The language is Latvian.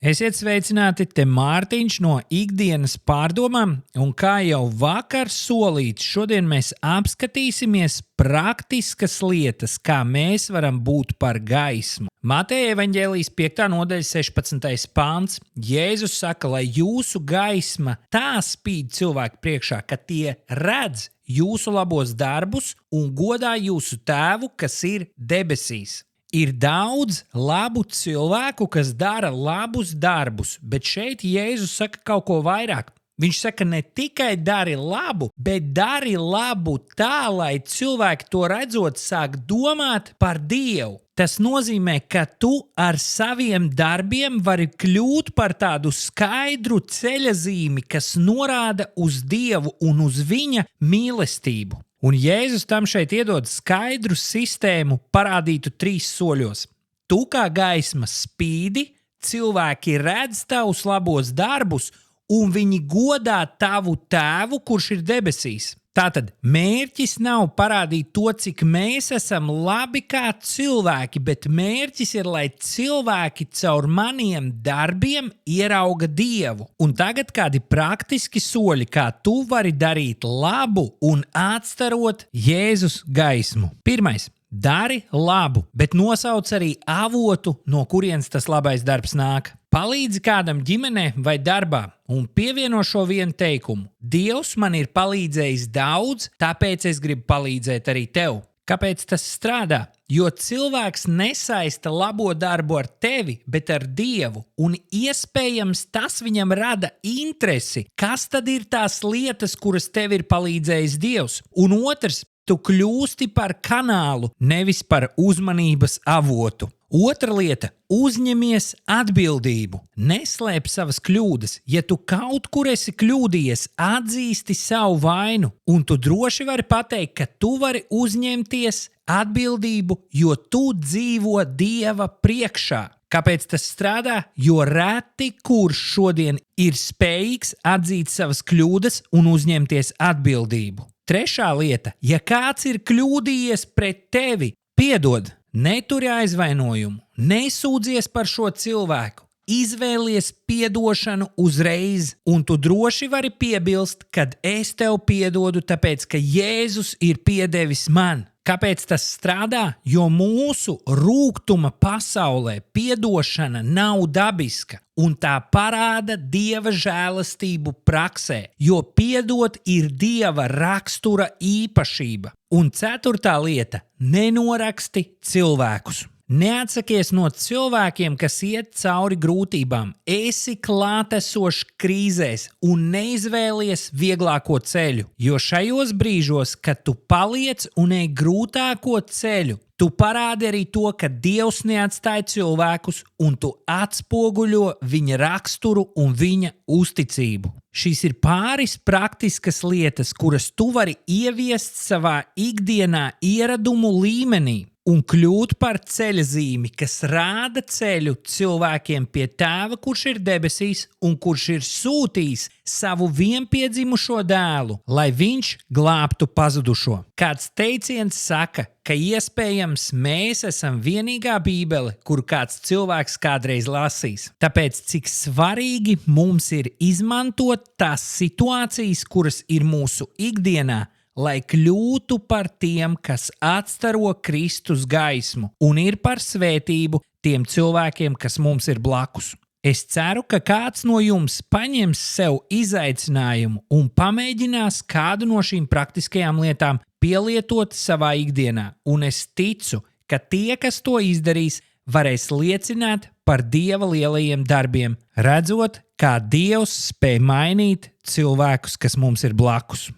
Esiet sveicināti, te Mārtiņš no ikdienas pārdomām, un kā jau vakar solīts, šodien mēs apskatīsimies praktiskas lietas, kā mēs varam būt par gaismu. Mateja evaņģēlijas 5. nodaļa 16. pāns. Jēzus saka, lai jūsu gaisma tā spīd cilvēku priekšā, ka tie redz jūsu labos darbus un godā jūsu tēvu, kas ir debesīs. Ir daudz labu cilvēku, kas dara labus darbus, bet šeit Jēzus saka kaut ko vairāk. Viņš saka, ne tikai dari labu, bet dari labu tā, lai cilvēki to redzot sāk domāt par Dievu. Tas nozīmē, ka tu ar saviem darbiem vari kļūt par tādu skaidru ceļazīmi, kas norāda uz Dievu un uz viņa mīlestību. Un Jēzus tam šeit iedod skaidru sistēmu parādītu 3 soļos. Tu kā gaisma spīdi, cilvēki redz tavus labos darbus, un viņi godā tavu tēvu, kurš ir debesīs. Tātad mērķis nav parādīt to, cik mēs esam labi kā cilvēki, bet mērķis ir, lai cilvēki caur maniem darbiem ierauga Dievu. Un tagad kādi praktiski soļi, kā tu vari darīt labu un atstarot Jēzus gaismu. Pirmais. Dari labu, bet nosauc arī avotu, no kurienes tas labais darbs nāk. Palīdzi kādam ģimenē vai darbā un pievieno šo vienu teikumu. Dievs man ir palīdzējis daudz, tāpēc es gribu palīdzēt arī tev. Kāpēc tas strādā? Jo cilvēks nesaista labo darbu ar tevi, bet ar Dievu, un iespējams tas viņam rada interesi, kas tad ir tās lietas, kuras tev ir palīdzējis Dievs. Un otrs, tu kļūsti par kanālu, nevis par uzmanības avotu. Otra lieta – uzņemies atbildību. Neslēp savas kļūdas. Ja tu kaut kur esi kļūdījies, atzīsti savu vainu, un tu droši vari pateikt, ka tu vari uzņemties atbildību, jo tu dzīvo Dieva priekšā. Kāpēc tas strādā? Jo reti kurš šodien ir spējīgs atzīt savas kļūdas un uzņemties atbildību. Trešā lieta – ja kāds ir kļūdījies pret tevi, piedod, neturi aizvainojumu, nesūdzies par šo cilvēku, izvēlies piedošanu uzreiz, un tu droši vari piebilst, kad es tev piedodu, tāpēc, ka Jēzus ir piedevis man. Kāpēc tas strādā? Jo mūsu rūgtuma pasaulē piedošana nav dabiska, un tā parāda Dieva žēlastību praksē, jo piedot ir Dieva rakstura īpašība. Un 4. lieta – nenoraksti cilvēkus. Neatsakies no cilvēkiem, kas iet cauri grūtībām, esi klātesošs krīzēs un neizvēlies vieglāko ceļu, jo šajos brīžos, kad tu paliec un ej grūtāko ceļu, tu parādi arī to, ka Dievs neatstāja cilvēkus un tu atspoguļo viņa raksturu un viņa uzticību. Šīs ir pāris praktiskas lietas, kuras tu vari ieviest savā ikdienā ieradumu līmenī un kļūt par ceļazīmi, kas rāda ceļu cilvēkiem pie Tēva, kurš ir debesīs un kurš ir sūtījis savu vienpiedzimušo dēlu, lai viņš glābtu pazudušo. Kāds teiciens saka, ka iespējams mēs esam vienīgā bībele, kuru kāds cilvēks kādreiz lasīs. Tāpēc, cik svarīgi mums ir izmantot tās situācijas, kuras ir mūsu ikdienā, lai kļūtu par tiem, kas atstaro Kristus gaismu un ir par svētību tiem cilvēkiem, kas mums ir blakus. Es ceru, ka kāds no jums paņems sev izaicinājumu un pamēģinās kādu no šīm praktiskajām lietām pielietot savā ikdienā, un es ticu, ka tie, kas to izdarīs, varēs liecināt par Dieva lielajiem darbiem, redzot, kā Dievs spēj mainīt cilvēkus, kas mums ir blakus.